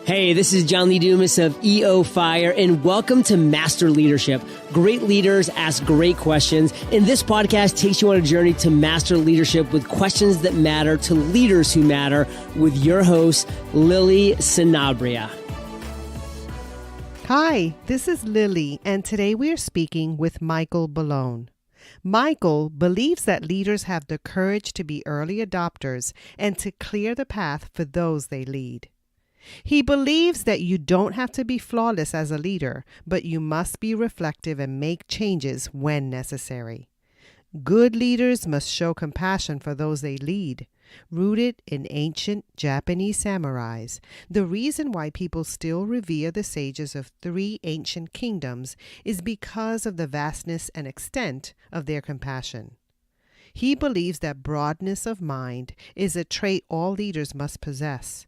Hey, this is John Lee Dumas of EO Fire, and welcome to Master Leadership. Great leaders ask great questions, and this podcast takes you on a journey to master leadership with questions that matter to leaders who matter with your host, Lily Sanabria. Hi, this is Lily, and today we are speaking with Michael Ballone. Michael believes that leaders have the courage to be early adopters and to clear the path for those they lead. He believes that you don't have to be flawless as a leader, but you must be reflective and make changes when necessary. Good leaders must show compassion for those they lead. Rooted in ancient Japanese samurais, the reason why people still revere the sages of 3 ancient kingdoms is because of the vastness and extent of their compassion. He believes that broadness of mind is a trait all leaders must possess.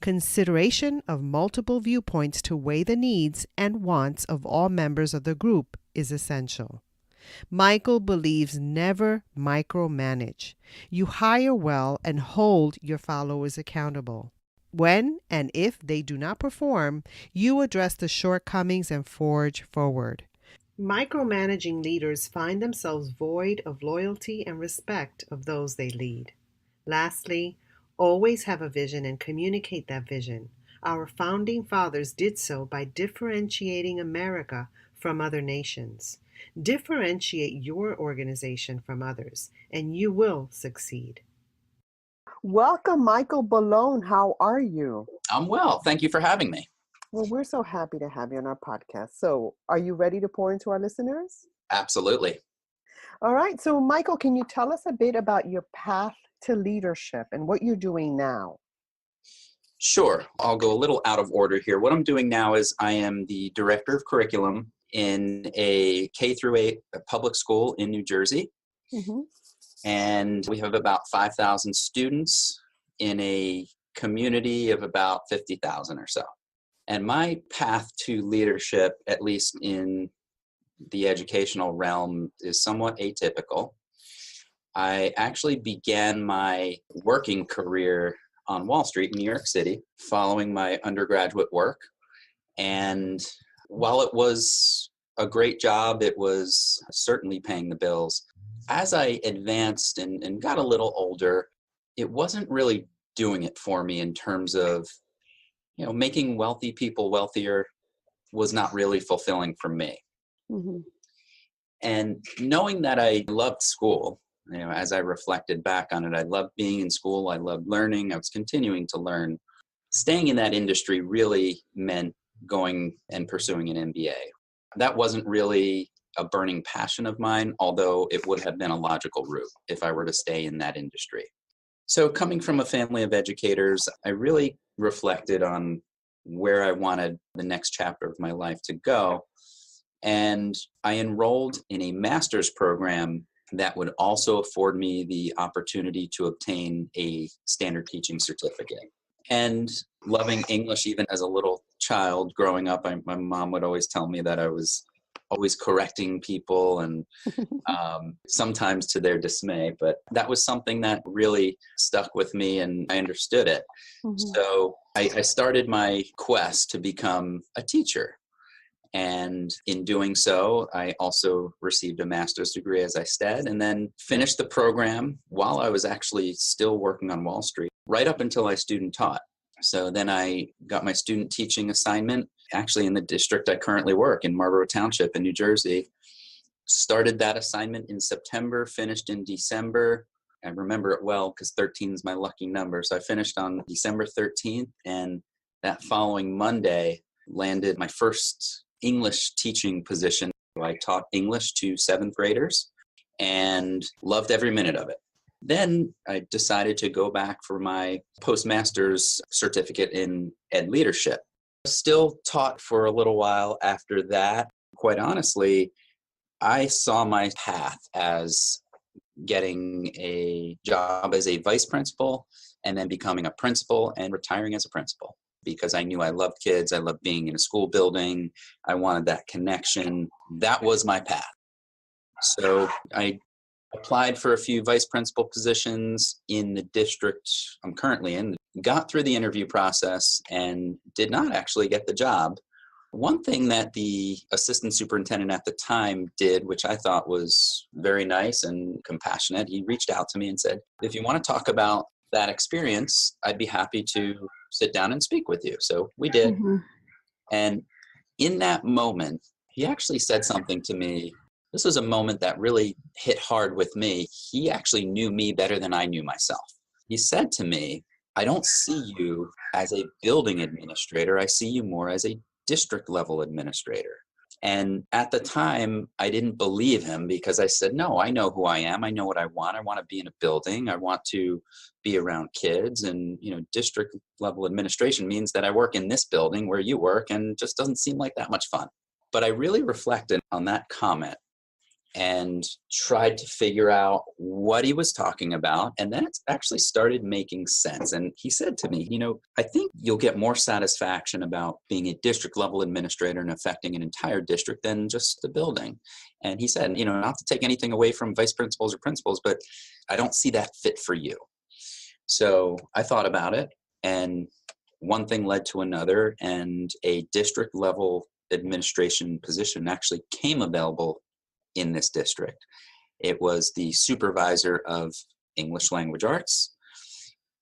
Consideration of multiple viewpoints to weigh the needs and wants of all members of the group is essential. Michael believes never micromanage. You hire well and hold your followers accountable. When and if they do not perform, you address the shortcomings and forge forward. Micromanaging leaders find themselves void of loyalty and respect of those they lead. Lastly, always have a vision and communicate that vision. Our founding fathers did so by differentiating America from other nations. Differentiate your organization from others, and you will succeed. Welcome, Michael Ballone. How are you? I'm well. Thank you for having me. Well, we're so happy to have you on our podcast. So, are you ready to pour into our listeners? Absolutely. All right. So, Michael, can you tell us a bit about your path to leadership and what you're doing now? Sure. I'll go a little out of order here. What I'm doing now is I am the director of curriculum in a K through 8 public school in New Jersey. Mm-hmm. And we have about 5,000 students in a community of about 50,000 or so. And my path to leadership, at least in the educational realm, is somewhat atypical. I actually began my working career on Wall Street in New York City following my undergraduate work. And while it was a great job, it was certainly paying the bills. As I advanced and got a little older, it wasn't really doing it for me in terms of, making wealthy people wealthier was not really fulfilling for me. Mm-hmm. And knowing that I loved school, as I reflected back on it, I loved being in school. I loved learning. I was continuing to learn. Staying in that industry really meant going and pursuing an MBA. That wasn't really a burning passion of mine, although it would have been a logical route if I were to stay in that industry. So coming from a family of educators, I really reflected on where I wanted the next chapter of my life to go. And I enrolled in a master's program that would also afford me the opportunity to obtain a standard teaching certificate. And loving English, even as a little child growing up, my mom would always tell me that I was always correcting people and sometimes to their dismay. But that was something that really stuck with me and I understood it. Mm-hmm. So I started my quest to become a teacher. And in doing so, I also received a master's degree, as I said, and then finished the program while I was actually still working on Wall Street, right up until I student taught. So then I got my student teaching assignment, actually in the district I currently work in Marlborough Township in New Jersey. Started that assignment in September, finished in December. I remember it well because 13 is my lucky number. So I finished on December 13th, and that following Monday landed my first English teaching position. I taught English to 7th graders and loved every minute of it. Then I decided to go back for my postmaster's certificate in ed leadership. Still taught for a little while after that. Quite honestly, I saw my path as getting a job as a vice principal and then becoming a principal and retiring as a principal. Because I knew I loved kids, I loved being in a school building, I wanted that connection. That was my path. So I applied for a few vice principal positions in the district I'm currently in, got through the interview process and did not actually get the job. One thing that the assistant superintendent at the time did, which I thought was very nice and compassionate, he reached out to me and said, if you want to talk about that experience, I'd be happy to sit down and speak with you. So we did. Mm-hmm. And in that moment, he actually said something to me. This was a moment that really hit hard with me. He actually knew me better than I knew myself. He said to me, I don't see you as a building administrator. I see you more as a district level administrator. And at the time, I didn't believe him because I said, no, I know who I am. I know what I want. I want to be in a building. I want to be around kids. And, district level administration means that I work in this building where you work, and it just doesn't seem like that much fun. But I really reflected on that comment and tried to figure out what he was talking about. And then it actually started making sense. And he said to me, I think you'll get more satisfaction about being a district level administrator and affecting an entire district than just the building. And he said, not to take anything away from vice principals or principals, but I don't see that fit for you. So I thought about it, and one thing led to another, and a district level administration position actually came available in this district. It was the supervisor of English language arts,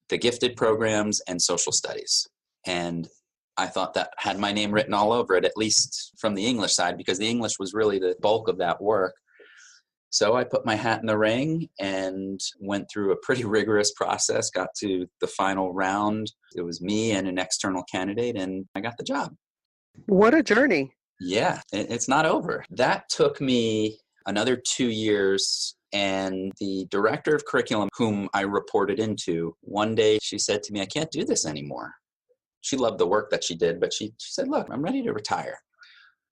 the gifted programs, and social studies. And I thought that had my name written all over it, at least from the English side, because the English was really the bulk of that work. So I put my hat in the ring and went through a pretty rigorous process, got to the final round. It was me and an external candidate, and I got the job. What a journey. Yeah, it's not over. That took me another 2 years, and the director of curriculum, whom I reported into, one day she said to me, I can't do this anymore. She loved the work that she did, but she said, look, I'm ready to retire.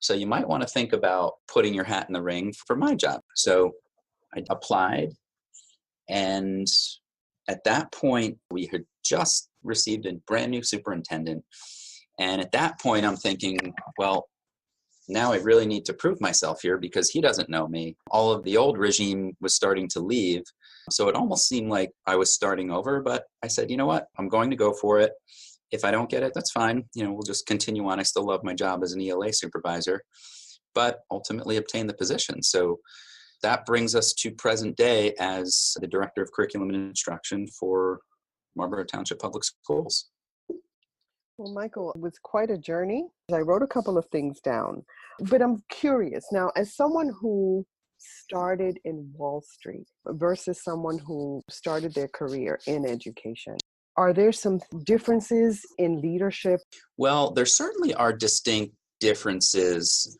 So you might want to think about putting your hat in the ring for my job. So I applied, and at that point, we had just received a brand new superintendent. And at that point, I'm thinking, well, now I really need to prove myself here because he doesn't know me. All of the old regime was starting to leave. So it almost seemed like I was starting over, but I said, you know what, I'm going to go for it. If I don't get it, that's fine. We'll just continue on. I still love my job as an ELA supervisor, but ultimately obtain the position. So that brings us to present day as the Director of Curriculum and Instruction for Marlborough Township Public Schools. Well, Michael, it was quite a journey. I wrote a couple of things down, but I'm curious now, as someone who started in Wall Street versus someone who started their career in education, are there some differences in leadership? Well, there certainly are distinct differences.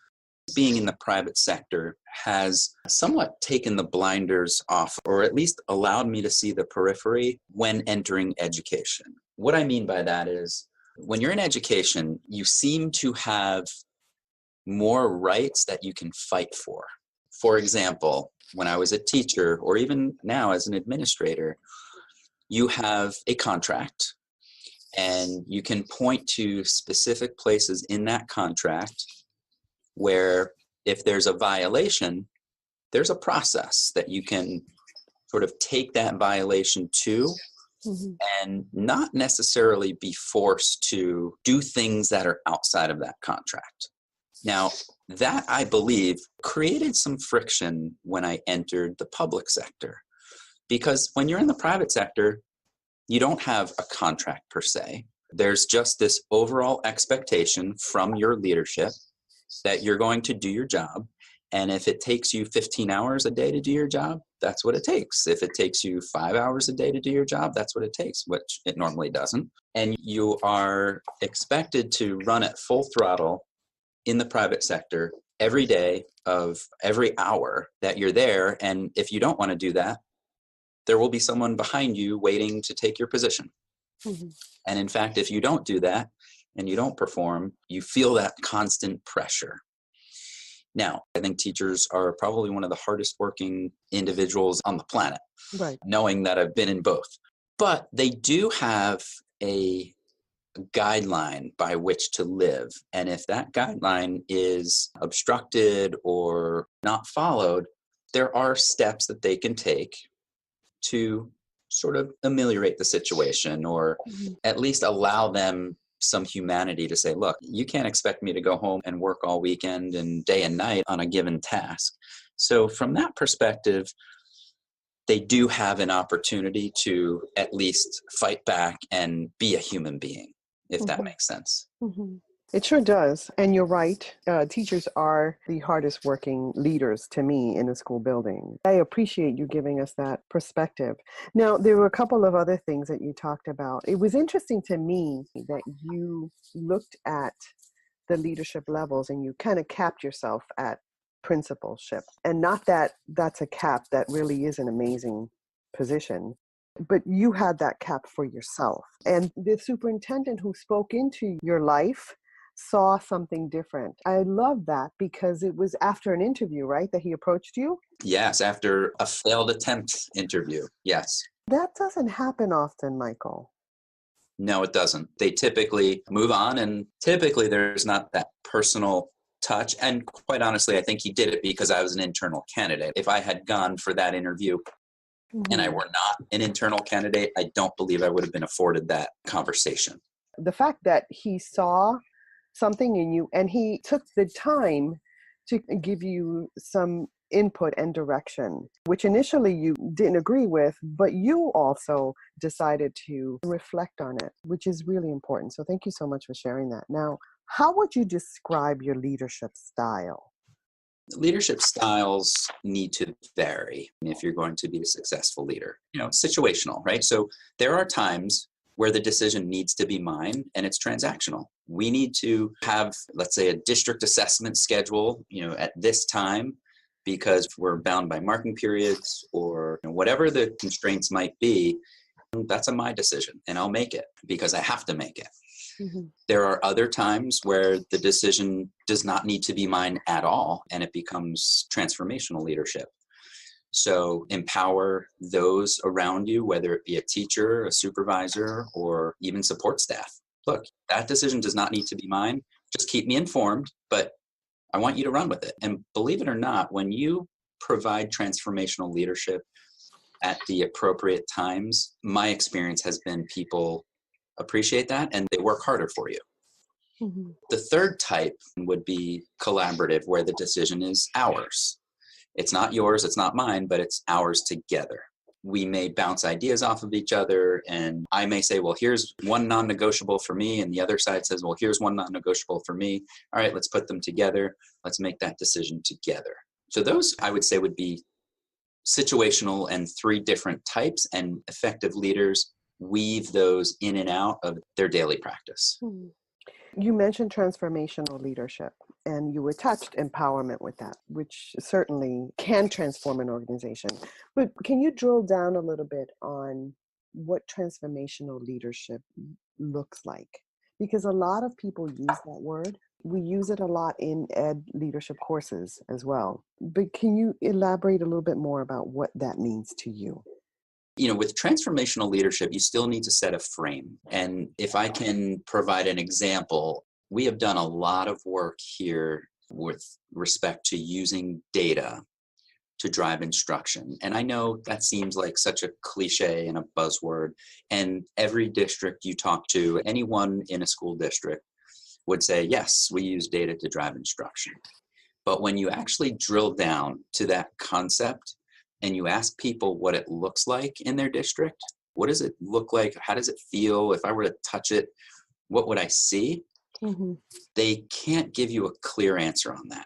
Being in the private sector has somewhat taken the blinders off, or at least allowed me to see the periphery when entering education. What I mean by that is, when you're in education, you seem to have more rights that you can fight for. For example, when I was a teacher, or even now as an administrator, you have a contract, and you can point to specific places in that contract where if there's a violation, there's a process that you can sort of take that violation to, and not necessarily be forced to do things that are outside of that contract. Now, that, I believe, created some friction when I entered the public sector. Because when you're in the private sector, you don't have a contract per se. There's just this overall expectation from your leadership that you're going to do your job. And if it takes you 15 hours a day to do your job, that's what it takes. If it takes you 5 hours a day to do your job, that's what it takes, which it normally doesn't. And you are expected to run at full throttle in the private sector every day of every hour that you're there. And if you don't want to do that, there will be someone behind you waiting to take your position. And in fact, if you don't do that and you don't perform, you feel that constant pressure. Now, I think teachers are probably one of the hardest working individuals on the planet, Right. knowing that I've been in both. But they do have a guideline by which to live. And if that guideline is obstructed or not followed, there are steps that they can take to sort of ameliorate the situation, or at least allow them some humanity to say, look, you can't expect me to go home and work all weekend and day and night on a given task. So from that perspective, they do have an opportunity to at least fight back and be a human being, if that makes sense. It sure does. And you're right. Teachers are the hardest working leaders to me in a school building. I appreciate you giving us that perspective. Now, there were a couple of other things that you talked about. It was interesting to me that you looked at the leadership levels and you kind of capped yourself at principalship. And not that that's a cap, that really is an amazing position. But you had that cap for yourself. And the superintendent who spoke into your life saw something different. I love that because it was after an interview, right, that he approached you? Yes, after a failed attempt interview. Yes. That doesn't happen often, Michael. No, it doesn't. They typically move on, and typically there's not that personal touch. And quite honestly, I think he did it because I was an internal candidate. If I had gone for that interview and I were not an internal candidate, I don't believe I would have been afforded that conversation. The fact that he saw something in you and he took the time to give you some input and direction, which initially you didn't agree with, but you also decided to reflect on it, which is really important. So thank you so much for sharing that. Now, how would you describe your leadership style? Leadership styles need to vary if you're going to be a successful leader. It's situational, right? So there are times where the decision needs to be mine and it's transactional. We need to have, let's say, a district assessment schedule, at this time, because we're bound by marking periods or whatever the constraints might be. That's my decision and I'll make it because I have to make it. There are other times where the decision does not need to be mine at all and it becomes transformational leadership. So empower those around you, whether it be a teacher, a supervisor, or even support staff. Look, that decision does not need to be mine. Just keep me informed, but I want you to run with it. And believe it or not, when you provide transformational leadership at the appropriate times, my experience has been people appreciate that and they work harder for you. The third type would be collaborative, where the decision is ours. It's not yours, it's not mine, but it's ours together. We may bounce ideas off of each other, and I may say, well, here's one non-negotiable for me, and the other side says, well, here's one non-negotiable for me. All right, let's put them together. Let's make that decision together. So those, I would say, would be situational and three different types, and effective leaders weave those in and out of their daily practice. You mentioned transformational leadership, and you attached empowerment with that, which certainly can transform an organization. But can you drill down a little bit on what transformational leadership looks like? Because a lot of people use that word. We use it a lot in ed leadership courses as well. But can you elaborate a little bit more about what that means to you? With transformational leadership, you still need to set a frame. And if I can provide an example, we have done a lot of work here with respect to using data to drive instruction. And I know that seems like such a cliche and a buzzword. And every district you talk to, anyone in a school district would say, yes, we use data to drive instruction. But when you actually drill down to that concept, and you ask people what it looks like in their district, what does it look like? How does it feel? If I were to touch it, what would I see? They can't give you a clear answer on that.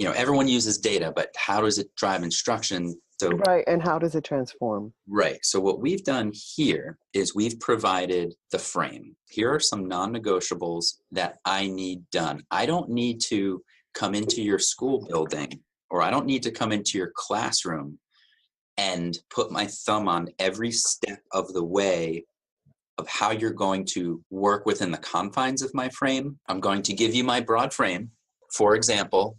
Everyone uses data, but how does it drive instruction? So, right, and how does it transform? Right. So what we've done here is we've provided the frame. Here are some non-negotiables that I need done. I don't need to come into your school building, or I don't need to come into your classroom and put my thumb on every step of the way of how you're going to work within the confines of my frame. I'm going to give you my broad frame. For example,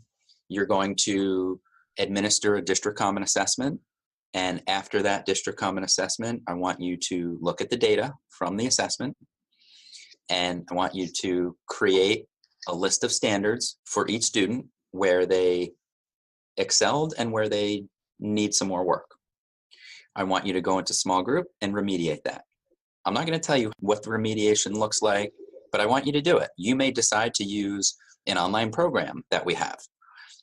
you're going to administer a district common assessment. And after that district common assessment, I want you to look at the data from the assessment. And I want you to create a list of standards for each student where they excelled and where they need some more work. I want you to go into small group and remediate that. I'm not going to tell you what the remediation looks like, but I want you to do it. You may decide to use an online program that we have.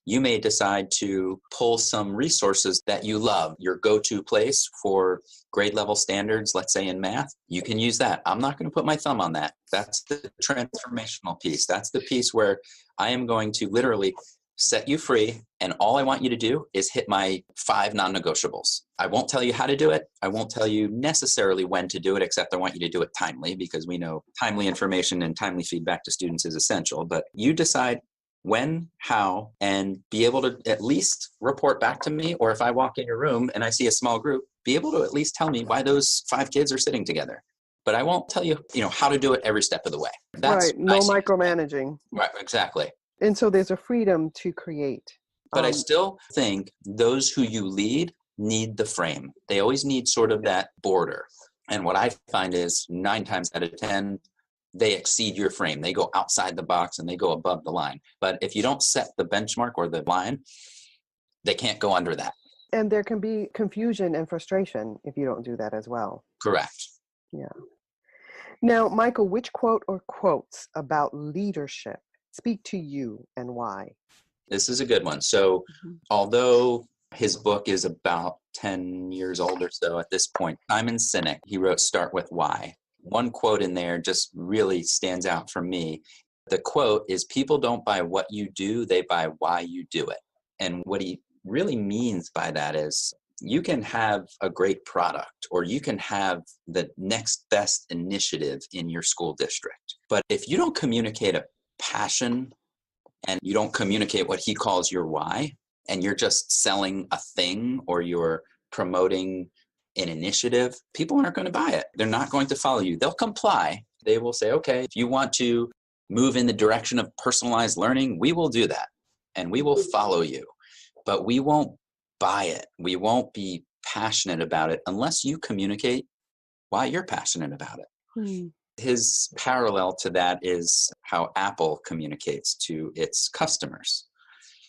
You may decide to pull some resources that you love, your go-to place for grade level standards, let's say in math. You can use that. I'm not going to put my thumb on that. That's the transformational piece. That's the piece where I am going to literally set you free, and all I want you to do is hit my 5 non-negotiables. I won't tell you how to do it. I won't tell you necessarily when to do it, except I want you to do it timely, because we know timely information and timely feedback to students is essential. But you decide when, how, and be able to at least report back to me, or if I walk in your room and I see a small group, be able to at least tell me why those 5 kids are sitting together. But I won't tell you, how to do it every step of the way. That's right. No micromanaging. Right, exactly. And so there's a freedom to create. But I still think those who you lead need the frame. They always need sort of that border. And what I find is 9 times out of 10, they exceed your frame. They go outside the box and they go above the line. But if you don't set the benchmark or the line, they can't go under that. And there can be confusion and frustration if you don't do that as well. Correct. Yeah. Now, Michael, which quote or quotes about leadership speak to you and why? This is a good one. So although his book is about 10 years old or so at this point, Simon Sinek, he wrote Start With Why. One quote in there just really stands out for me. The quote is, people don't buy what you do, they buy why you do it. And what he really means by that is, you can have a great product or you can have the next best initiative in your school district. But if you don't communicate a passion and you don't communicate what he calls your why, and you're just selling a thing or you're promoting an initiative, people aren't going to buy it. They're not going to follow you. They'll comply. They will say, okay, if you want to move in the direction of personalized learning, we will do that and we will follow you, but we won't buy it. We won't be passionate about it unless you communicate why you're passionate about it. His parallel to that is how Apple communicates to its customers.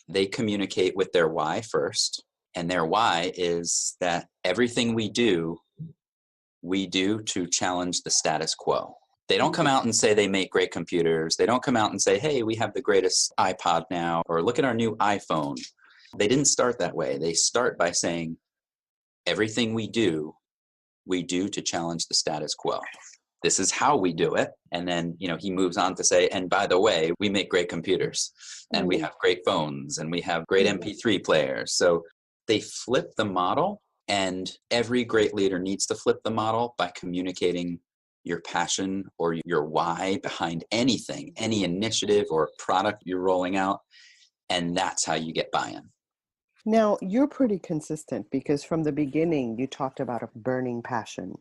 They communicate with their why first, and their why is that everything we do to challenge the status quo. They don't come out and say they make great computers. They don't come out and say, hey, we have the greatest iPod now, or look at our new iPhone. They didn't start that way. They start by saying, everything we do to challenge the status quo. This is how we do it. And then, he moves on to say, and by the way, we make great computers and we have great phones and we have great MP3 players. So they flip the model, and every great leader needs to flip the model by communicating your passion or your why behind anything, any initiative or product you're rolling out. And that's how you get buy-in. Now, you're pretty consistent because from the beginning, you talked about a burning passion.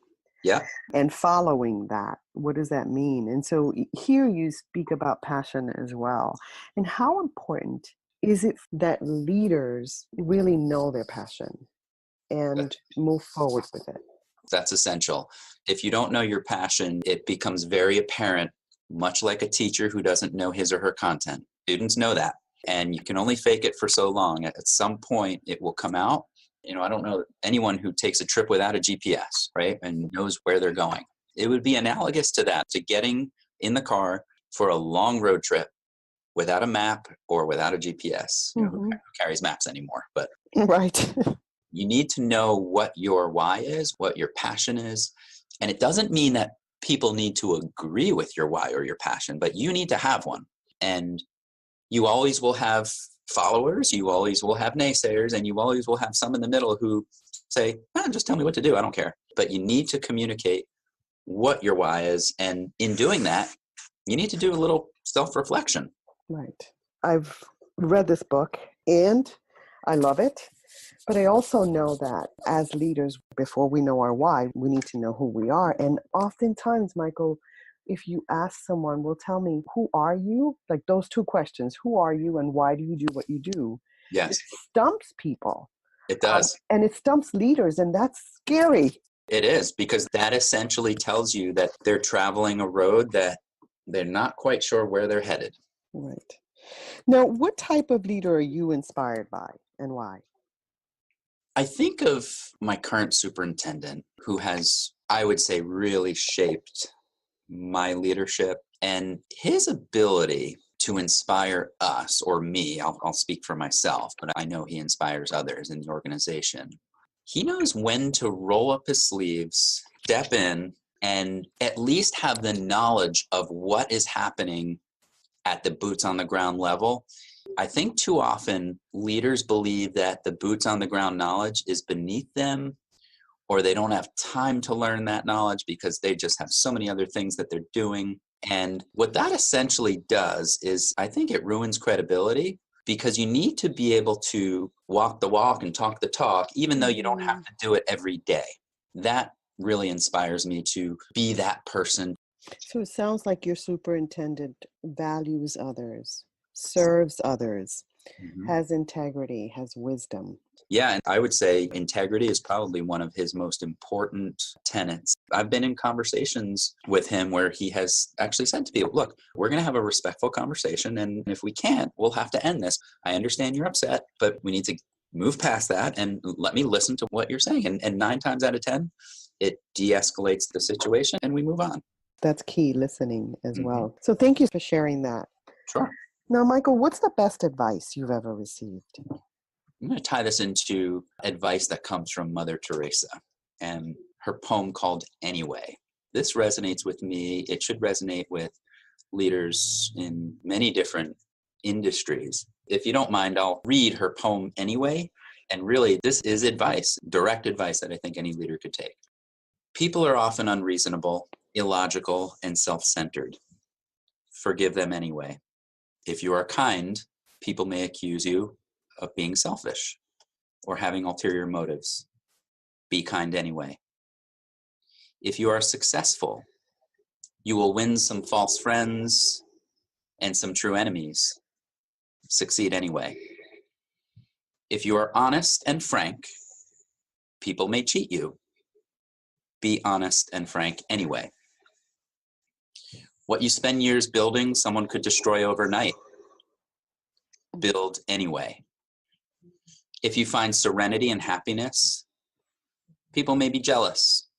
Yeah. And following that, what does that mean? And so here you speak about passion as well. And how important is it that leaders really know their passion and move forward with it? That's essential. If you don't know your passion, it becomes very apparent, much like a teacher who doesn't know his or her content. Students know that. And you can only fake it for so long. At some point, it will come out. I don't know anyone who takes a trip without a GPS, right, and knows where they're going. It would be analogous to that, to getting in the car for a long road trip without a map or without a GPS. Who carries maps anymore? But right. You need to know what your why is, what your passion is. And it doesn't mean that people need to agree with your why or your passion, but you need to have one. And you always will have followers, you always will have naysayers, and you always will have some in the middle who say, just tell me what to do, I don't care. But you need to communicate what your why is. And in doing that, you need to do a little self-reflection. Right. I've read this book and I love it. But I also know that as leaders, before we know our why, we need to know who we are. And oftentimes, Michael, if you ask someone, well, tell me, who are you? Like those 2 questions, who are you and why do you do what you do? Yes. It stumps people. It does. And it stumps leaders, and that's scary. It is, because that essentially tells you that they're traveling a road that they're not quite sure where they're headed. Right. Now, what type of leader are you inspired by and why? I think of my current superintendent who has, I would say, really shaped my leadership, and his ability to inspire us, or me, I'll speak for myself, but I know he inspires others in the organization. He knows when to roll up his sleeves, step in, and at least have the knowledge of what is happening at the boots on the ground level. I think too often leaders believe that the boots on the ground knowledge is beneath them, or they don't have time to learn that knowledge because they just have so many other things that they're doing. And what that essentially does is, I think it ruins credibility, because you need to be able to walk the walk and talk the talk, even though you don't have to do it every day. That really inspires me to be that person. So it sounds like your superintendent values others, serves others, has integrity, has wisdom. Yeah, and I would say integrity is probably one of his most important tenets. I've been in conversations with him where he has actually said to people, look, we're going to have a respectful conversation, and if we can't, we'll have to end this. I understand you're upset, but we need to move past that and let me listen to what you're saying. And 9 times out of 10, it de-escalates the situation and we move on. That's key, listening as well. So thank you for sharing that. Sure. Now, Michael, what's the best advice you've ever received? I'm going to tie this into advice that comes from Mother Teresa and her poem called Anyway. This resonates with me. It should resonate with leaders in many different industries. If you don't mind, I'll read her poem anyway. And really, this is advice, direct advice that I think any leader could take. People are often unreasonable, illogical, and self-centered. Forgive them anyway. If you are kind, people may accuse you of being selfish or having ulterior motives. Be kind anyway. If you are successful, you will win some false friends and some true enemies. Succeed anyway. If you are honest and frank, people may cheat you. Be honest and frank anyway. What you spend years building, someone could destroy overnight. Build anyway. If you find serenity and happiness, people may be jealous.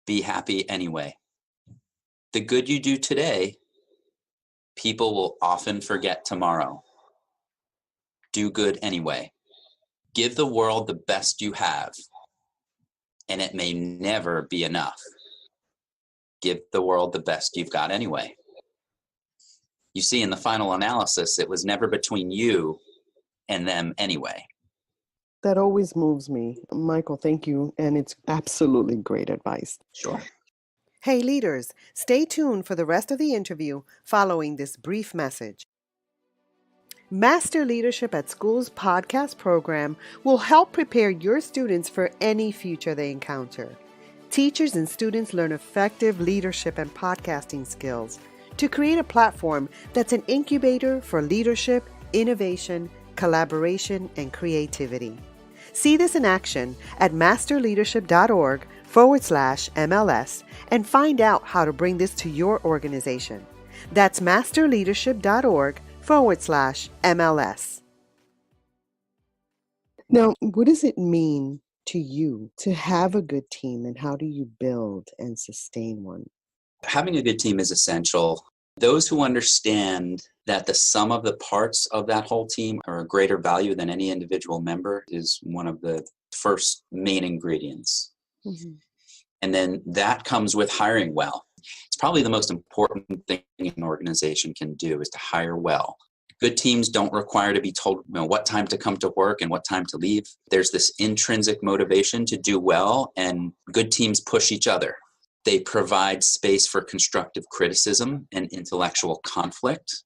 Be happy anyway. The good you do today, people will often forget tomorrow. Do good anyway. Give the world the best you have, and it may never be enough. Give the world the best you've got anyway. You see, in the final analysis, it was never between you and them anyway. That always moves me. Michael, thank you. And it's absolutely great advice. Sure. Hey leaders, stay tuned for the rest of the interview following this brief message. Master Leadership at School's podcast program will help prepare your students for any future they encounter. Teachers and students learn effective leadership and podcasting skills to create a platform that's an incubator for leadership, innovation, collaboration, and creativity. See this in action at masterleadership.org/MLS and find out how to bring this to your organization. That's masterleadership.org/MLS. Now, what does it mean to you to have a good team, and how do you build and sustain one? Having a good team is essential. Those who understand that the sum of the parts of that whole team are a greater value than any individual member is one of the first main ingredients. And then that comes with hiring well. It's probably the most important thing an organization can do is to hire well. Good teams don't require to be told what time to come to work and what time to leave. There's this intrinsic motivation to do well, and good teams push each other. They provide space for constructive criticism and intellectual conflict,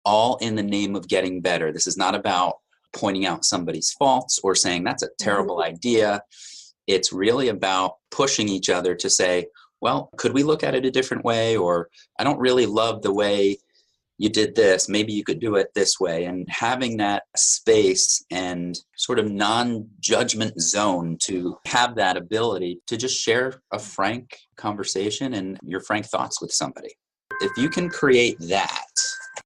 all in the name of getting better. This is not about pointing out somebody's faults or saying that's a terrible idea. It's really about pushing each other to say, well, could we look at it a different way? Or I don't really love the way you did this. Maybe you could do it this way. And having that space and sort of non-judgment zone to have that ability to just share a frank conversation and your frank thoughts with somebody. If you can create that,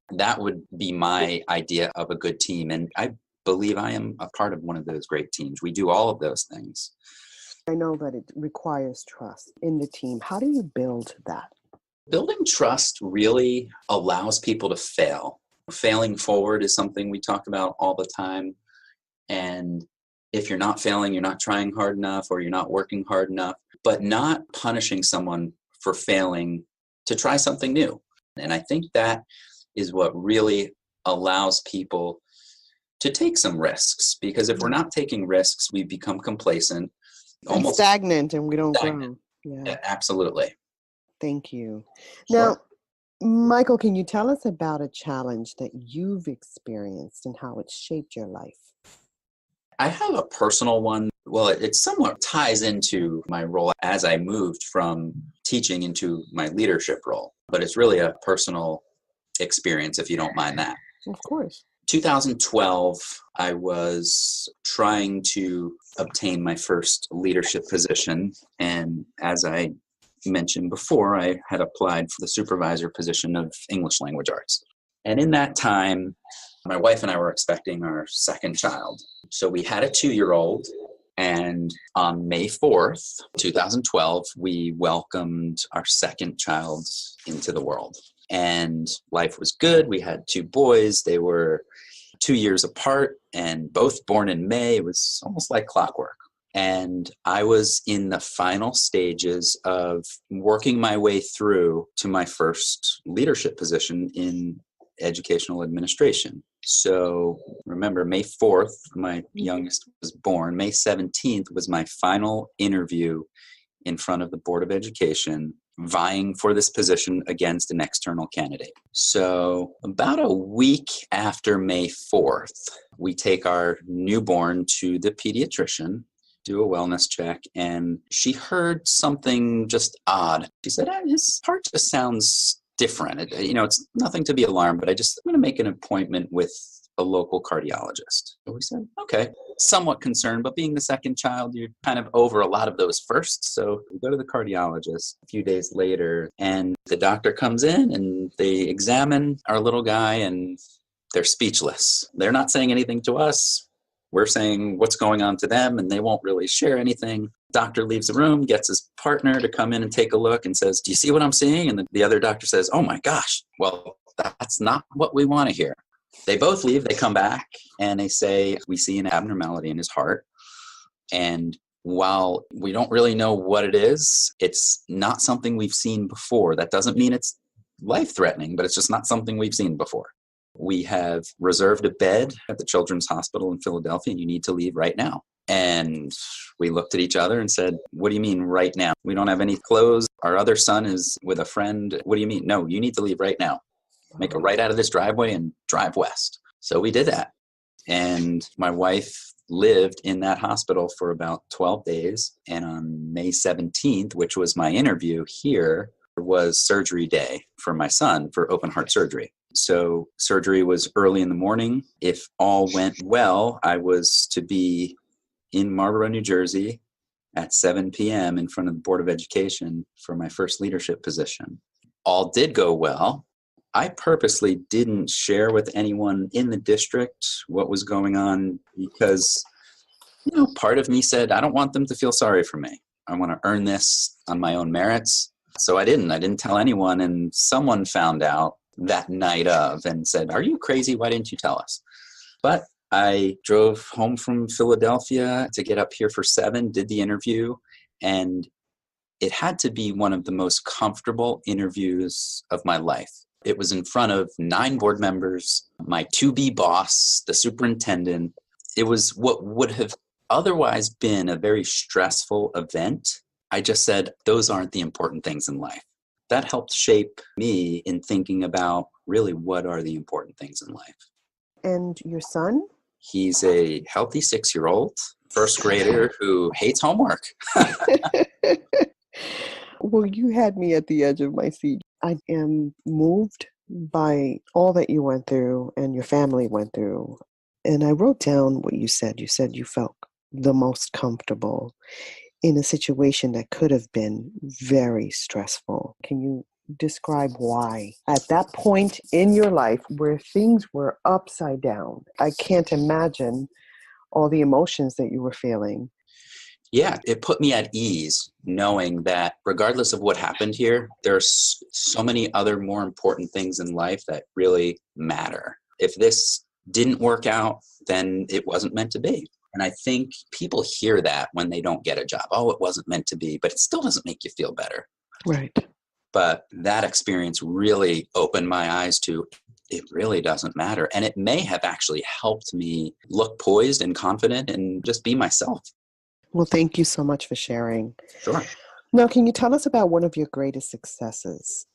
that would be my idea of a good team. And I believe I am a part of one of those great teams. We do all of those things. I know that it requires trust in the team. How do you build that? Building trust really allows people to fail. Failing forward is something we talk about all the time. And if you're not failing, you're not trying hard enough, or you're not working hard enough, but not punishing someone for failing to try something new. And I think that is what really allows people to take some risks, because if we're not taking risks, we become complacent, Almost stagnant, and we don't stagnant. grow. Yeah, absolutely. Thank you. Sure. Now, Michael, can you tell us about a challenge that you've experienced and how it shaped your life? I have a personal one. Well, it somewhat ties into my role as I moved from teaching into my leadership role, but it's really a personal experience, if you don't mind that. Of course. 2012, I was trying to obtain my first leadership position. And as I mentioned before, I had applied for the supervisor position of English language arts. And in that time, my wife and I were expecting our second child. So we had a 2-year-old. And on May 4th, 2012, we welcomed our second child into the world. And life was good. We had 2 boys. They were 2 years apart and both born in May. It was almost like clockwork. And I was in the final stages of working my way through to my first leadership position in educational administration. So remember, May 4th, my youngest was born. May 17th was my final interview in front of the Board of Education, vying for this position against an external candidate. So about a week after May 4th, we take our newborn to the pediatrician, do a wellness check, and she heard something just odd. She said, his heart just sounds different. It's nothing to be alarmed, but I'm going to make an appointment with a local cardiologist. So we said, okay, somewhat concerned, but being the second child, you're kind of over a lot of those first. So we go to the cardiologist a few days later, and the doctor comes in and they examine our little guy, and they're speechless. They're not saying anything to us. We're saying what's going on to them, and they won't really share anything. Doctor leaves the room, gets his partner to come in and take a look and says, do you see what I'm seeing? And the other doctor says, oh my gosh, well, that's not what we want to hear. They both leave, they come back, and they say, we see an abnormality in his heart. And while we don't really know what it is, it's not something we've seen before. That doesn't mean it's life-threatening, but it's just not something we've seen before. We have reserved a bed at the Children's Hospital in Philadelphia, and you need to leave right now. And we looked at each other and said, what do you mean right now? We don't have any clothes. Our other son is with a friend. What do you mean? No, you need to leave right now. Make a right out of this driveway and drive west. So we did that. And my wife lived in that hospital for about 12 days. And on May 17th, which was my interview here, was surgery day for my son for open heart surgery. So surgery was early in the morning. If all went well, I was to be in Marlborough, New Jersey at 7 p.m. in front of the Board of Education for my first leadership position. All did go well. I purposely didn't share with anyone in the district what was going on because, part of me said, I don't want them to feel sorry for me. I want to earn this on my own merits. So I didn't tell anyone. And someone found out that night of and said, are you crazy? Why didn't you tell us? But I drove home from Philadelphia to get up here for 7, did the interview, and it had to be one of the most comfortable interviews of my life. It was in front of 9 board members, my to-be boss, the superintendent. It was what would have otherwise been a very stressful event. I just said, those aren't the important things in life. That helped shape me in thinking about really what are the important things in life. And your son? He's a healthy 6-year-old, first grader who hates homework. Well, you had me at the edge of my seat. I am moved by all that you went through and your family went through. And I wrote down what you said. You said you felt the most comfortable in a situation that could have been very stressful. Can you describe why? At that point in your life where things were upside down, I can't imagine all the emotions that you were feeling. Yeah, it put me at ease knowing that regardless of what happened here, there's so many other more important things in life that really matter. If this didn't work out, then it wasn't meant to be. And I think people hear that when they don't get a job. Oh, it wasn't meant to be, but it still doesn't make you feel better. Right. But that experience really opened my eyes to it really doesn't matter. And it may have actually helped me look poised and confident and just be myself. Well, thank you so much for sharing. Sure. Now, can you tell us about one of your greatest successes?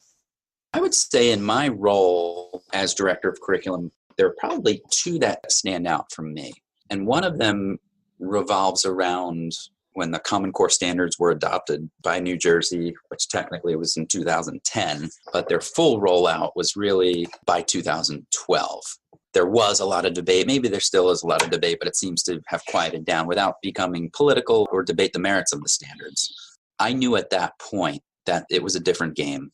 I would say in my role as director of curriculum, there are probably two that stand out for me. And one of them revolves around when the Common Core standards were adopted by New Jersey, which technically was in 2010, but their full rollout was really by 2012. There was a lot of debate. Maybe there still is a lot of debate, but it seems to have quieted down without becoming political or debate the merits of the standards. I knew at that point that it was a different game,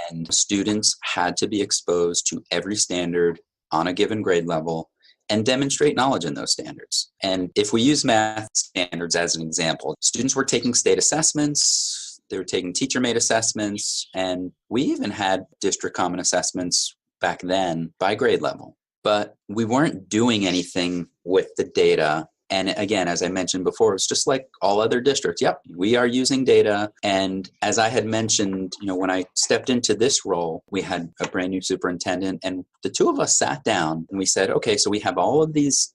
and students had to be exposed to every standard on a given grade level and demonstrate knowledge in those standards. And if we use math standards as an example, students were taking state assessments, they were taking teacher-made assessments, and we even had district common assessments back then by grade level. But we weren't doing anything with the data. And again, as I mentioned before, it's just like all other districts. Yep, we are using data. And as I had mentioned, when I stepped into this role, we had a brand new superintendent, and the two of us sat down and we said, okay, so we have all of these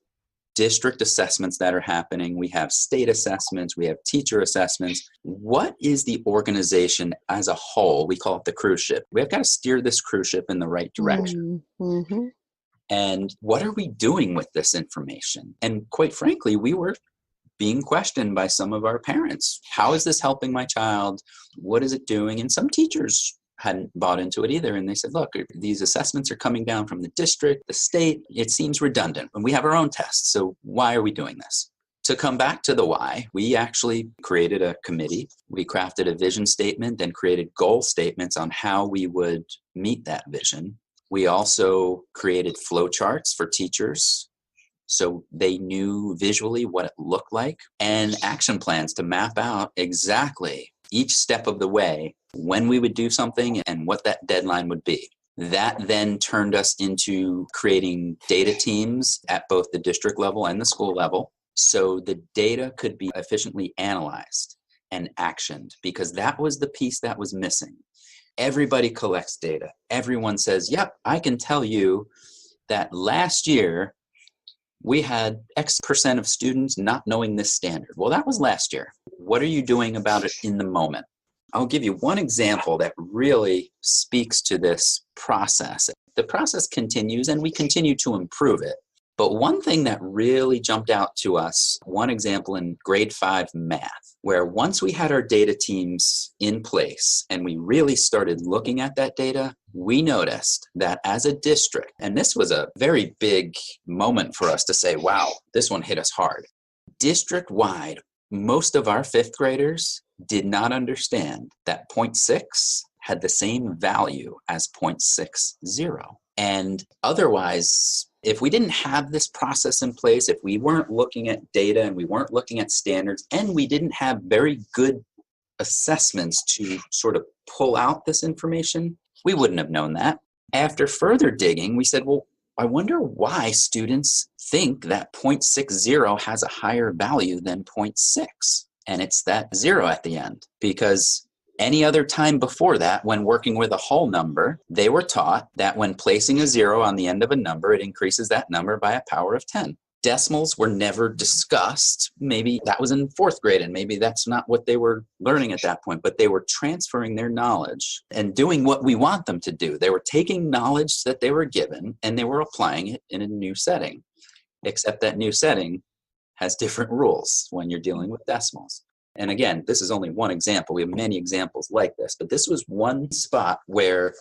district assessments that are happening. We have state assessments. We have teacher assessments. What is the organization as a whole? We call it the cruise ship. We've got to steer this cruise ship in the right direction. Mm-hmm. And what are we doing with this information? And quite frankly, we were being questioned by some of our parents. How is this helping my child? What is it doing? And some teachers hadn't bought into it either. And they said, look, these assessments are coming down from the district, the state. It seems redundant. And we have our own tests. So why are we doing this? To come back to the why, we actually created a committee. We crafted a vision statement, then created goal statements on how we would meet that vision. We also created flowcharts for teachers so they knew visually what it looked like, and action plans to map out exactly each step of the way when we would do something and what that deadline would be. That then turned us into creating data teams at both the district level and the school level so the data could be efficiently analyzed and actioned, because that was the piece that was missing. Everybody collects data. Everyone says, yep, I can tell you that last year we had X percent of students not knowing this standard. Well, that was last year. What are you doing about it in the moment? I'll give you one example that really speaks to this process. The process continues and we continue to improve it. But one thing that really jumped out to us, one example in grade 5 math, where once we had our data teams in place and we really started looking at that data, we noticed that as a district, and this was a very big moment for us to say, wow, this one hit us hard. District-wide, most of our 5th graders did not understand that 0.6 had the same value as 0.60. And otherwise, if we didn't have this process in place, if we weren't looking at data and we weren't looking at standards, and we didn't have very good assessments to sort of pull out this information, we wouldn't have known that. After further digging, we said, well, I wonder why students think that 0.60 has a higher value than 0.6. And it's that 0 at the end, because any other time before that, when working with a whole number, they were taught that when placing a 0 on the end of a number, it increases that number by a power of 10. Decimals were never discussed. Maybe that was in 4th grade, and maybe that's not what they were learning at that point, but they were transferring their knowledge and doing what we want them to do. They were taking knowledge that they were given, and they were applying it in a new setting, except that new setting has different rules when you're dealing with decimals. And again, this is only one example. We have many examples like this, but this was one spot where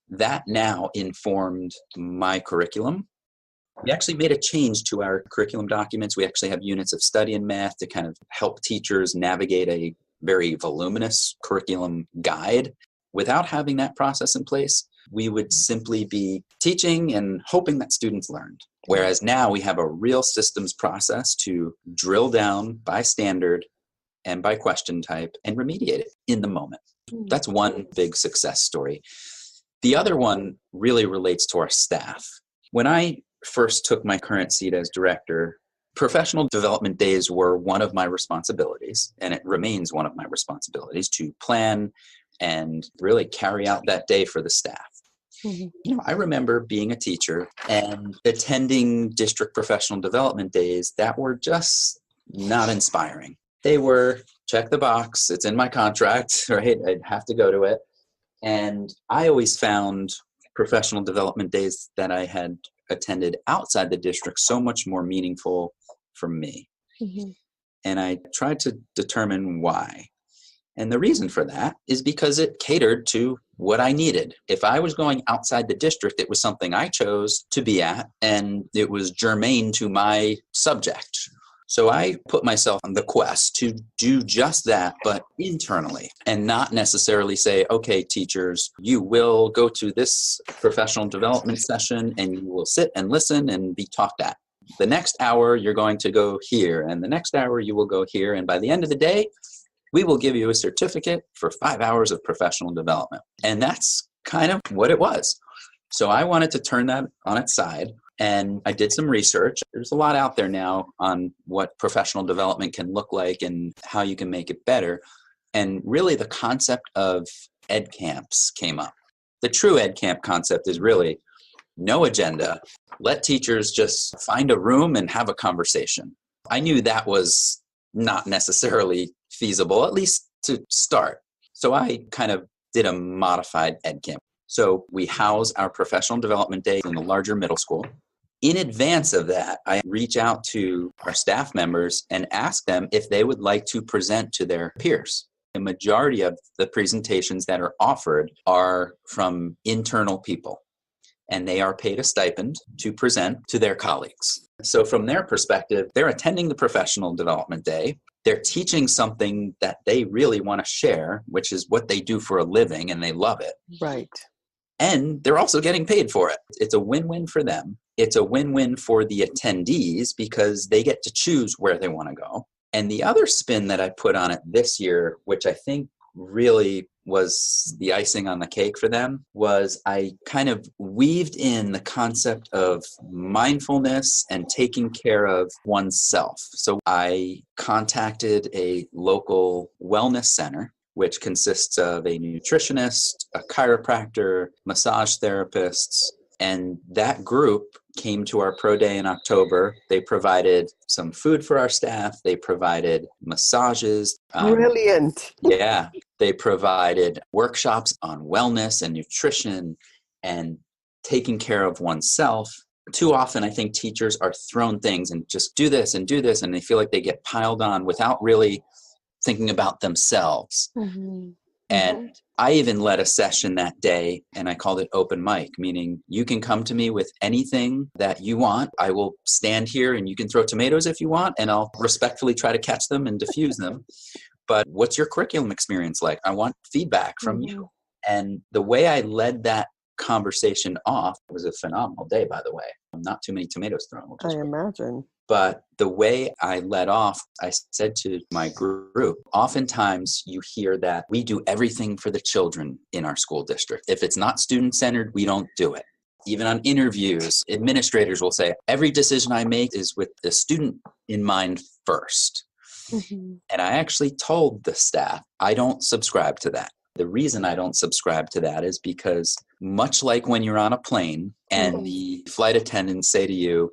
that now informed my curriculum. We actually made a change to our curriculum documents. We actually have units of study in math to kind of help teachers navigate a very voluminous curriculum guide. Without having that process in place, we would simply be teaching and hoping that students learned. Whereas now we have a real systems process to drill down by standard and by question type and remediate it in the moment. That's one big success story. The other one really relates to our staff. When I first took my current seat as director, professional development days were one of my responsibilities, and it remains one of my responsibilities to plan and really carry out that day for the staff. I remember being a teacher and attending district professional development days that were just not inspiring. They were, check the box, it's in my contract, right? I'd have to go to it. And I always found professional development days that I had attended outside the district so much more meaningful for me. And I tried to determine why. And the reason for that is because it catered to what I needed. If I was going outside the district, it was something I chose to be at, and it was germane to my subject. So I put myself on the quest to do just that, but internally, and not necessarily say, okay, teachers, you will go to this professional development session and you will sit and listen and be talked at. The next hour, you're going to go here, and the next hour, you will go here. And by the end of the day, we will give you a certificate for 5 hours of professional development. And that's kind of what it was. So I wanted to turn that on its side. And I did some research. There's a lot out there now on what professional development can look like and how you can make it better. And really the concept of ed camps came up. The true ed camp concept is really no agenda. Let teachers just find a room and have a conversation. I knew that was not necessarily feasible, at least to start. So I kind of did a modified ed camp. So we house our professional development day in the larger middle school. In advance of that, I reach out to our staff members and ask them if they would like to present to their peers. The majority of the presentations that are offered are from internal people, and they are paid a stipend to present to their colleagues. So from their perspective, they're attending the professional development day. They're teaching something that they really want to share, which is what they do for a living, and they love it. Right. And they're also getting paid for it. It's a win-win for them. It's a win-win for the attendees because they get to choose where they want to go. And the other spin that I put on it this year, which I think really was the icing on the cake for them, was I kind of weaved in the concept of mindfulness and taking care of oneself. So I contacted a local wellness center, which consists of a nutritionist, a chiropractor, massage therapists, and that group came to our pro day in October. They provided some food for our staff. They provided massages. Brilliant. Yeah. They provided workshops on wellness and nutrition and taking care of oneself. Too often, I think teachers are thrown things and just do this, and they feel like they get piled on without really thinking about themselves. And I even led a session that day, and I called it open mic, meaning you can come to me with anything that you want. I will stand here and you can throw tomatoes if you want, and I'll respectfully try to catch them and diffuse them. But what's your curriculum experience like? I want feedback from you. And the way I led that conversation off, it was a phenomenal day, by the way. Not too many tomatoes thrown. I imagine. But the way I led off, I said to my group, oftentimes you hear that we do everything for the children in our school district. If it's not student-centered, we don't do it. Even on interviews, administrators will say, every decision I make is with the student in mind first. And I actually told the staff, I don't subscribe to that. The reason I don't subscribe to that is because much like when you're on a plane and the flight attendants say to you,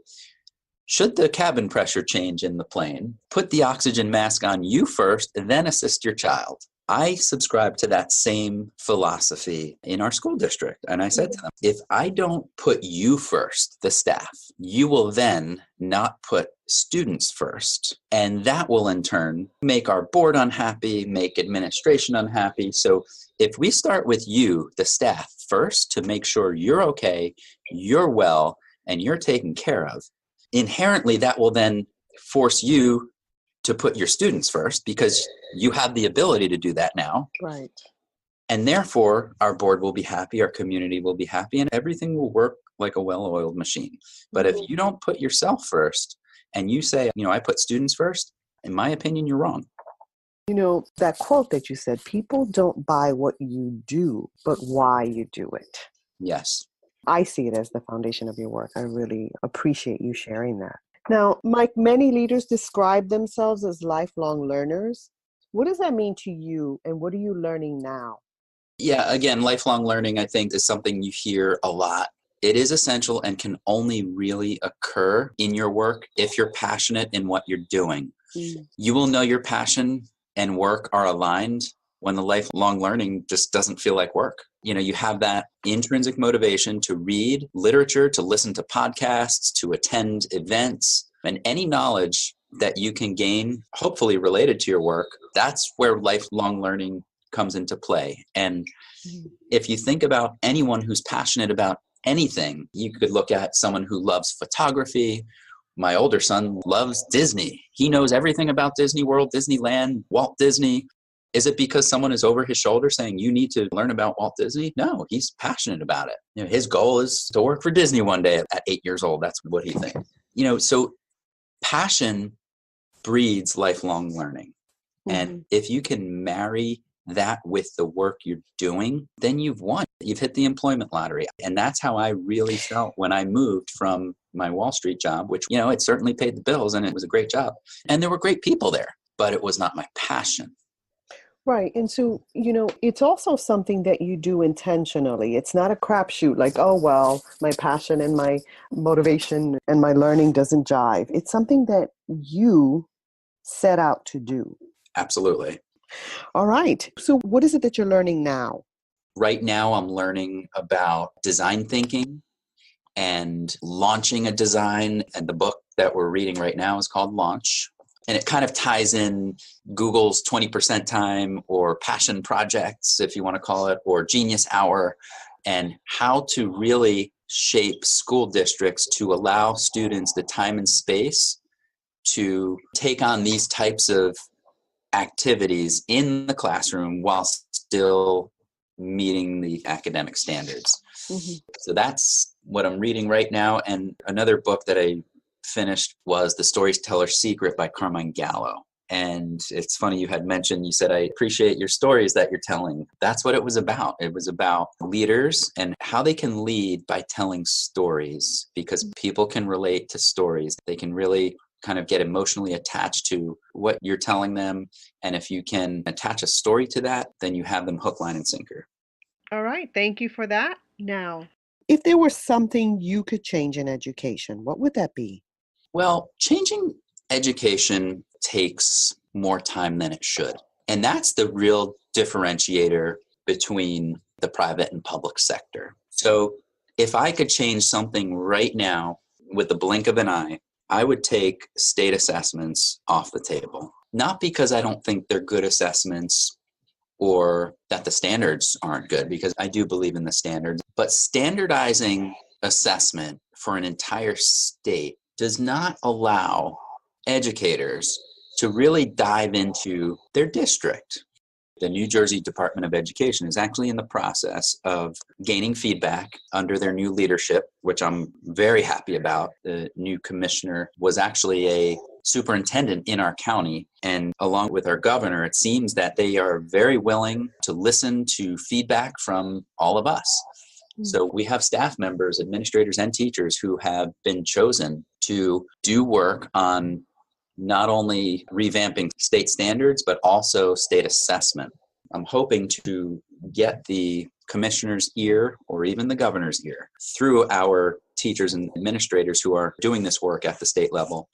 should the cabin pressure change in the plane, put the oxygen mask on you first and then assist your child. I subscribe to that same philosophy in our school district. And I said to them, if I don't put you first, the staff, you will then not put students first. And that will in turn make our board unhappy, make administration unhappy. So if we start with you, the staff, first to make sure you're okay, you're well, and you're taken care of, inherently that will then force you to put your students first because you have the ability to do that now. Right. And therefore, our board will be happy, our community will be happy, and everything will work like a well-oiled machine. But if you don't put yourself first and you say, I put students first, in my opinion, you're wrong. That quote that you said, people don't buy what you do, but why you do it. Yes. I see it as the foundation of your work. I really appreciate you sharing that. Now, Mike, many leaders describe themselves as lifelong learners. What does that mean to you, and what are you learning now? Yeah, again, lifelong learning, I think, is something you hear a lot. It is essential and can only really occur in your work if you're passionate in what you're doing. You will know your passion and work are aligned when the lifelong learning just doesn't feel like work. You have that intrinsic motivation to read literature, to listen to podcasts, to attend events, and any knowledge that you can gain, hopefully related to your work. That's where lifelong learning comes into play. And if you think about anyone who's passionate about anything, you could look at someone who loves photography. My older son loves Disney. He knows everything about Disney World, Disneyland, Walt Disney. Is it because someone is over his shoulder saying, you need to learn about Walt Disney? No, he's passionate about it. His goal is to work for Disney one day at 8 years old. That's what he thinks. So passion breeds lifelong learning. And if you can marry that with the work you're doing, then you've won. You've hit the employment lottery. And that's how I really felt when I moved from my Wall Street job, which, it certainly paid the bills and it was a great job. And there were great people there, but it was not my passion. Right. And so, it's also something that you do intentionally. It's not a crapshoot like, oh, well, my passion and my motivation and my learning doesn't jive. It's something that you set out to do. Absolutely. All right. So what is it that you're learning now? Right now, I'm learning about design thinking and launching a design. And the book that we're reading right now is called Launch. And it kind of ties in Google's 20% time or passion projects, if you want to call it, or Genius Hour, and how to really shape school districts to allow students the time and space to take on these types of activities in the classroom while still meeting the academic standards. So that's what I'm reading right now. And another book that I finished was The Storyteller's Secret by Carmine Gallo. And it's funny, you said, I appreciate your stories that you're telling. That's what it was about. It was about leaders and how they can lead by telling stories, because people can relate to stories. They can really kind of get emotionally attached to what you're telling them. And if you can attach a story to that, then you have them hook, line, and sinker. All right. Thank you for that. Now, if there was something you could change in education, what would that be? Well, changing education takes more time than it should. And that's the real differentiator between the private and public sector. So if I could change something right now with the blink of an eye, I would take state assessments off the table. Not because I don't think they're good assessments or that the standards aren't good, because I do believe in the standards, but standardizing assessment for an entire state does not allow educators to really dive into their district. The New Jersey Department of Education is actually in the process of gaining feedback under their new leadership, which I'm very happy about. The new commissioner was actually a superintendent in our county, and along with our governor, it seems that they are very willing to listen to feedback from all of us. So we have staff members, administrators, and teachers who have been chosen to do work on not only revamping state standards, but also state assessment. I'm hoping to get the commissioner's ear, or even the governor's ear, through our teachers and administrators who are doing this work at the state level,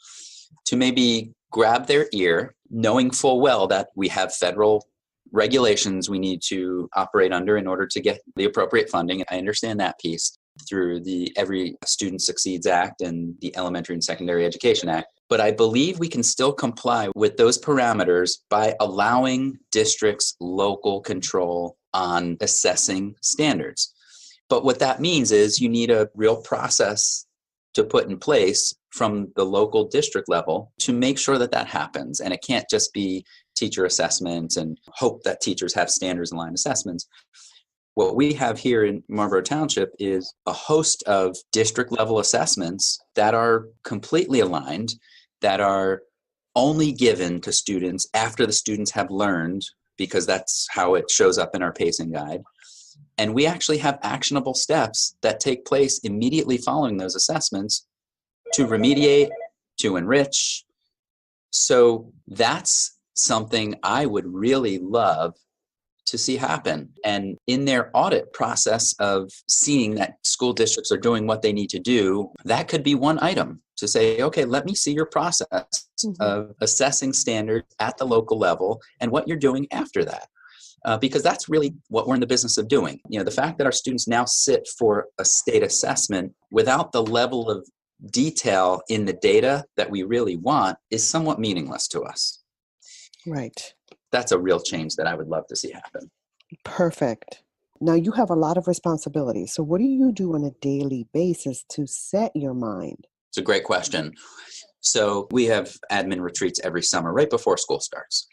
to maybe grab their ear, knowing full well that we have federal regulations we need to operate under in order to get the appropriate funding. I understand that piece through the Every Student Succeeds Act and the Elementary and Secondary Education Act. But I believe we can still comply with those parameters by allowing districts local control on assessing standards. But what that means is you need a real process to put in place from the local district level to make sure that that happens. And it can't just be teacher assessments and hope that teachers have standards aligned assessments. What we have here in Marlborough Township is a host of district level assessments that are completely aligned, that are only given to students after the students have learned, because that's how it shows up in our pacing guide. And we actually have actionable steps that take place immediately following those assessments to remediate, to enrich. So that's something I would really love to see happen. And in their audit process of seeing that school districts are doing what they need to do, that could be one item to say, okay, let me see your process of assessing standards at the local level and what you're doing after that. Because that's really what we're in the business of doing. You know, the fact that our students now sit for a state assessment without the level of detail in the data that we really want is somewhat meaningless to us. Right. That's a real change that I would love to see happen. Perfect. Now you have a lot of responsibility. So what do you do on a daily basis to set your mind? It's a great question. So we have admin retreats every summer right before school starts.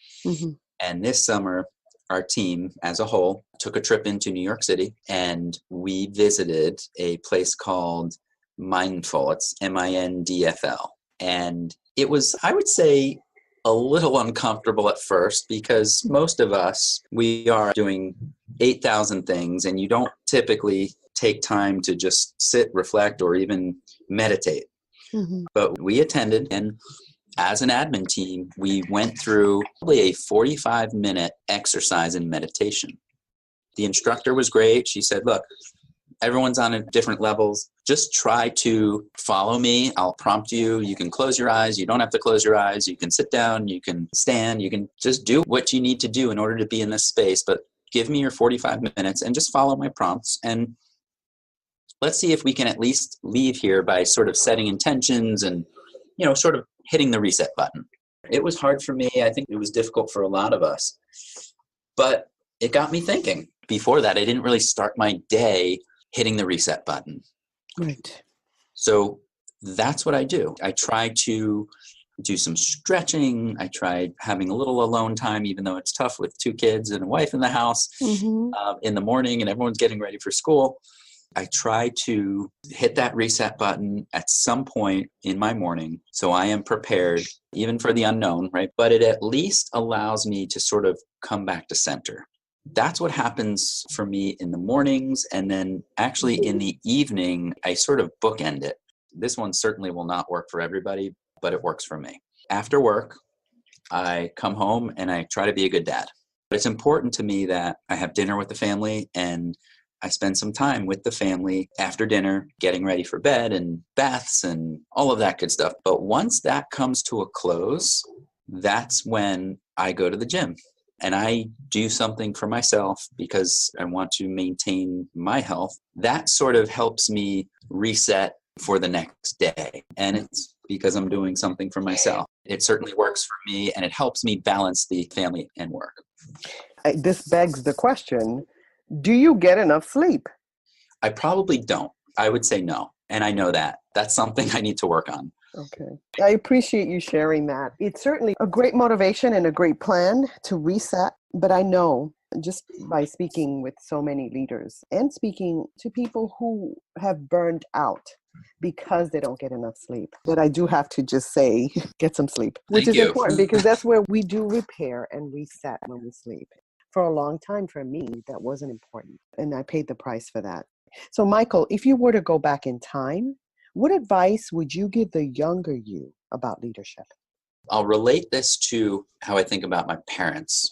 And this summer, our team as a whole took a trip into New York City, and we visited a place called Mindful. It's Mindfl. And it was, I would say, a little uncomfortable at first, because most of us, we are doing 8,000 things, and you don't typically take time to just sit, reflect, or even meditate. But we attended, and as an admin team, we went through probably a 45-minute exercise in meditation. The instructor was great. She said, look, everyone's on different levels. Just try to follow me. I'll prompt you. You can close your eyes. You don't have to close your eyes. You can sit down. You can stand. You can just do what you need to do in order to be in this space. But give me your 45 minutes and just follow my prompts. And let's see if we can at least leave here by sort of setting intentions and, you know, sort of hitting the reset button. It was hard for me. I think it was difficult for a lot of us. But it got me thinking. Before that, I didn't really start my day hitting the reset button. Right. So that's what I do. I try to do some stretching. I tried having a little alone time, even though it's tough with 2 kids and a wife in the house in the morning and everyone's getting ready for school. I try to hit that reset button at some point in my morning so I am prepared, even for the unknown, right? But it at least allows me to sort of come back to center. That's what happens for me in the mornings. And then actually in the evening, I sort of bookend it. This one certainly will not work for everybody, but it works for me. After work, I come home and I try to be a good dad. But it's important to me that I have dinner with the family and I spend some time with the family after dinner, getting ready for bed and baths and all of that good stuff. But once that comes to a close, that's when I go to the gym. And I do something for myself because I want to maintain my health. That sort of helps me reset for the next day. And it's because I'm doing something for myself. It certainly works for me, and it helps me balance the family and work. This begs the question, do you get enough sleep? I probably don't. I would say no. And I know that. That's something I need to work on. Okay. I appreciate you sharing that. It's certainly a great motivation and a great plan to reset. But I know just by speaking with so many leaders and speaking to people who have burned out because they don't get enough sleep, that I do have to just say, get some sleep, which Thank is you. important because that's where we do repair and reset when we sleep. For a long time, for me, that wasn't important. And I paid the price for that. So, Michael, if you were to go back in time, what advice would you give the younger you about leadership? I'll relate this to how I think about my parents.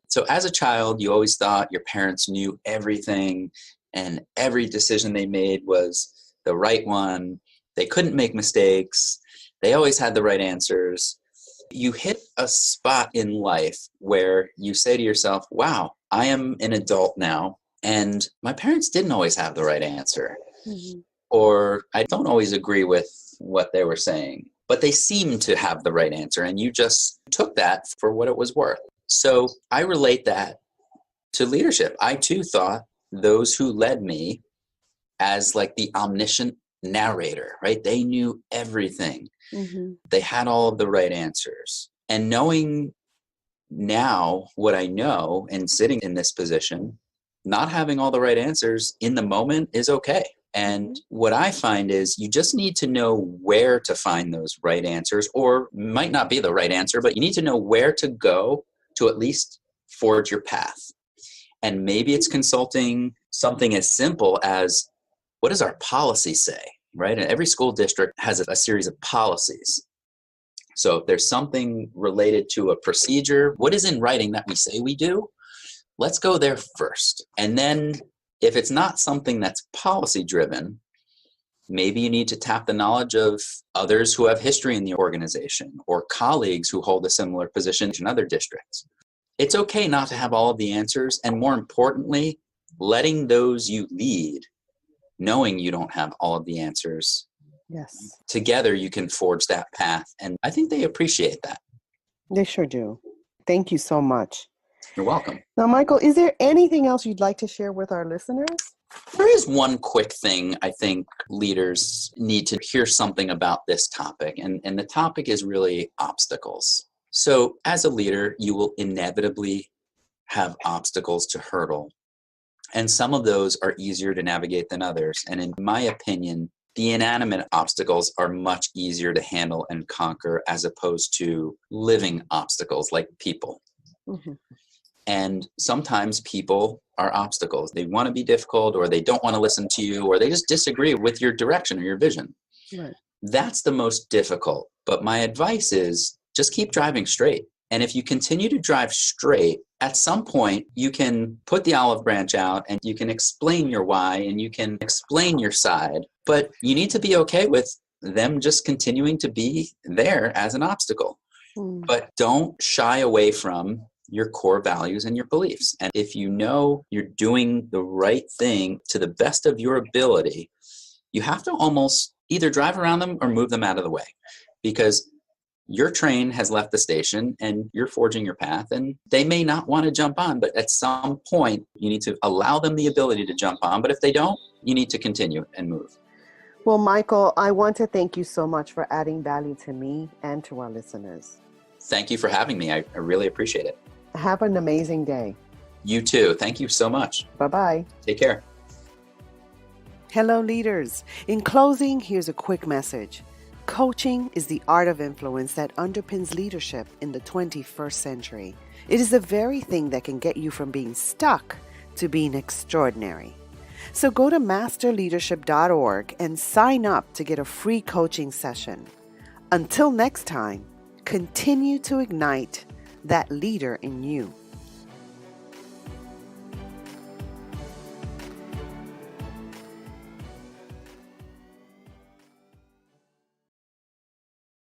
So as a child, you always thought your parents knew everything and every decision they made was the right one. They couldn't make mistakes. They always had the right answers. You hit a spot in life where you say to yourself, wow, I am an adult now, and my parents didn't always have the right answer. Or I don't always agree with what they were saying, but they seemed to have the right answer, and you just took that for what it was worth. So I relate that to leadership. I too thought those who led me as like the omniscient narrator, right? They knew everything. They had all of the right answers. And knowing now what I know and sitting in this position, not having all the right answers in the moment is okay. And what I find is you just need to know where to find those right answers, or might not be the right answer, but you need to know where to go to at least forge your path. And maybe it's consulting something as simple as, what does our policy say, right? And every school district has a series of policies. So if there's something related to a procedure, what is in writing that we say we do? Let's go there first. And then if it's not something that's policy driven, maybe you need to tap the knowledge of others who have history in the organization or colleagues who hold a similar position in other districts. It's okay not to have all of the answers, and more importantly, letting those you lead, knowing you don't have all of the answers. Yes. Together you can forge that path, and I think they appreciate that. They sure do. Thank you so much. You're welcome. Now, Michael, is there anything else you'd like to share with our listeners? There is one quick thing I think leaders need to hear something about this topic, and the topic is really obstacles. So as a leader, you will inevitably have obstacles to hurdle, and some of those are easier to navigate than others. And in my opinion, the inanimate obstacles are much easier to handle and conquer as opposed to living obstacles like people. Mm-hmm. And sometimes people are obstacles. They want to be difficult, or they don't want to listen to you, or they just disagree with your direction or your vision. Right. That's the most difficult. But my advice is just keep driving straight. And if you continue to drive straight, at some point you can put the olive branch out and you can explain your why and you can explain your side. But you need to be okay with them just continuing to be there as an obstacle. But don't shy away from your core values and your beliefs. And if you know you're doing the right thing to the best of your ability, you have to almost either drive around them or move them out of the way, because your train has left the station and you're forging your path, and they may not want to jump on, but at some point you need to allow them the ability to jump on. But if they don't, you need to continue and move. Well, Michael, I want to thank you so much for adding value to me and to our listeners. Thank you for having me. I really appreciate it. Have an amazing day. You too. Thank you so much. Bye-bye. Take care. Hello, leaders. In closing, here's a quick message. Coaching is the art of influence that underpins leadership in the 21st century. It is the very thing that can get you from being stuck to being extraordinary. So go to masterleadership.org and sign up to get a free coaching session. Until next time, continue to ignite that leader in you.